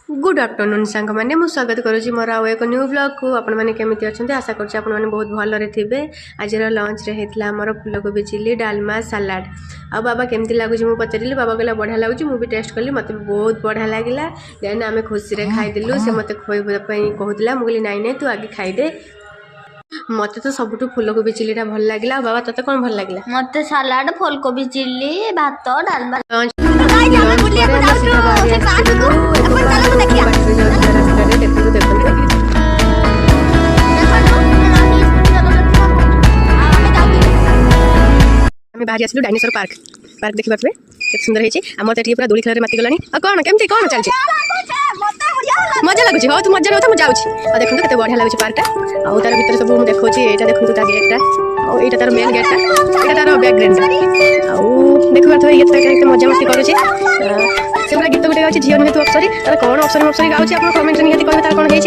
Good afternoon सांग मैंने मुझे स्वागत करुँची मोर आउ एक न्यू ब्लॉग को आपण मैंने केमी अच्छा आशा करें बहुत भलरे थे। आज लंच रे होता आमर फूलकोबी चिली डालमा सालाड। आ बाबा केमती लगुच मुझे पचारि बाबा कहला बढ़िया लगुच मुझे टेस्ट कली मत बहुत बढ़िया लगे। देन आम खुशी से खाईदेलु से मत खुआई कहला मुझे नाई नाई तू आगे खाईदे। मत तो सबुठ फूलकोबी चिलीटा भल लगे। बाबा तेत कौन भल लगे? मत सालाड फूलकोबी चिल्ली भात डालमा। बाहरी आसलु डायनासोर पार्क पार्क देखा केते सुंदर है आम तो पूरा दोली खेल मती गलानी। कौन केमती कौन चलছে मजा लगुच? हो तू मजा नौ मुझे देखो केते बढ़िया लगुच पार्कटा। आउ तार भीतर सब मुझे देखो ये देखो ता गेटा और ये तार मेन गेटा ये तार बैकग्राउंड आउ देखो तो ये मजा मस्ती करुचे से पूरा गीत गुटे गाँव झील नुहे तू अप्सरी तार कौन अप्सरी अप्सरी गाँव आप कमेंट निहाती कहते तार कौन है।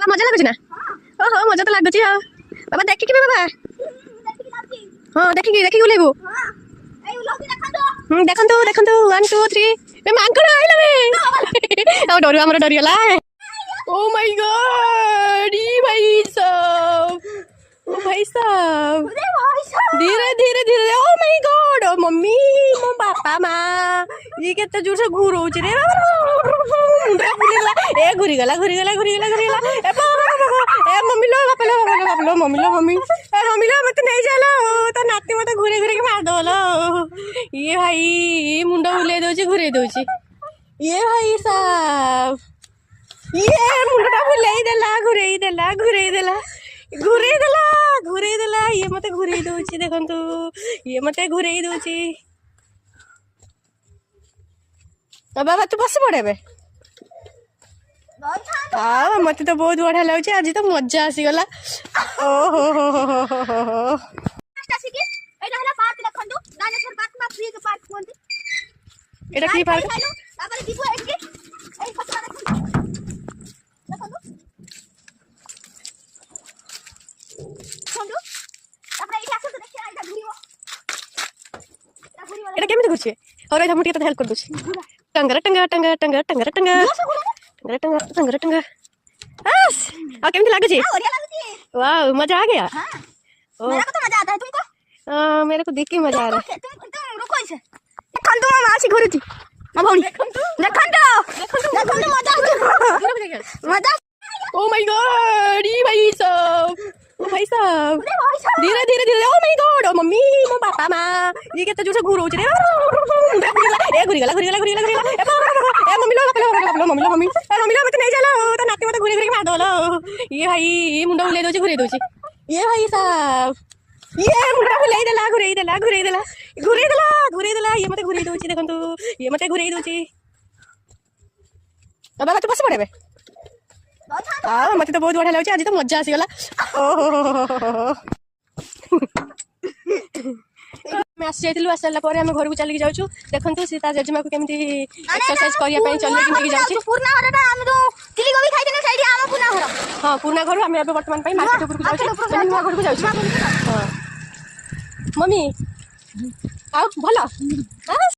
मजा लगुच ना? ओहो मजा तो लगुच बाबा देखिए बाबा। हाँ देखिए देखिए उलेबू देखो देखो 1 2 3 मांकड़ आइला बे डर हमर डरियला। ओ माय गॉड ई भाई साहब ओ भाई साहब धीरे धीरे धीरे। Oh my god oh mummy मो बापा माँ ये केते जोर से घुरौछ रे ए घुरी गला ए मम्मी लो बापा लो मम्मी लो मम्मी ए मम्मी लो मत नहीं चलो तो नाती मत घुरे घुरे के मार दलो। ये भाई मुंडा बुले दोची घुरे दोची ये भाई साहब ये मुंडा बुले देला ये मते घुरे दोची देखंतु ये मते घुरे दोची। बाबा तू बस पड़े बे हाँ मत तो बहुत बढ़िया लगे। आज तो मजा आसीगला। ओहो एटा की पार्क एटा केमिति करछे और एटा मुटिया तो हेल्प कर दोछी टंगरा टंगा टंगा टंगा टंगरा टंगा टंगरा टंगा टंगरा टंगा बस और केमिति लागे छी? वाह मजा आ गया। मेरे को तो मजा आता है तुमको? मेरे को देख के मजा आ रहा है। तुम रुको इसे देखन तो मासी घुरुची मा भौनी देखन तो मजा ओ माय गॉड ई भाई साहब ओ भाई साहब धीरे धीरे धीरे। Oh my god oh mummy मो बापा माँ ये केते जोर से घुरौछ रे ए घुरी गला ए मम्मी लो बापा लो मम्मी लो मत नहीं चलो तो नाती मत घुरे घुरे के मार दलो। ये भाई मुंडा बुले दोची घुरे दोची ये भाई साहब ये मुंडा बुले देला घुरे देला ये मते घुरे दोची देखंतु ये मते घुरे दोची। बाबा तू बस पड़े बे हाँ मत तो बहुत बढ़िया लगे। आज तो मजा आसीगला। ओहो मैं आसी जाइलु आसला पर हम घर को चलिक जाउछु देखंतु सीता जजमा को केमती एक्सरसाइज करिया पई चले कि नहीं जाउछि। पूर्णा घरटा हम तो चिली गोभी खाइ देने साइड आम पूर्णा घर हां पूर्णा घर हम अब वर्तमान पई मार्केट ऊपर को जाउछु नुआ घर को जाउछु। हां मम्मी आओ भला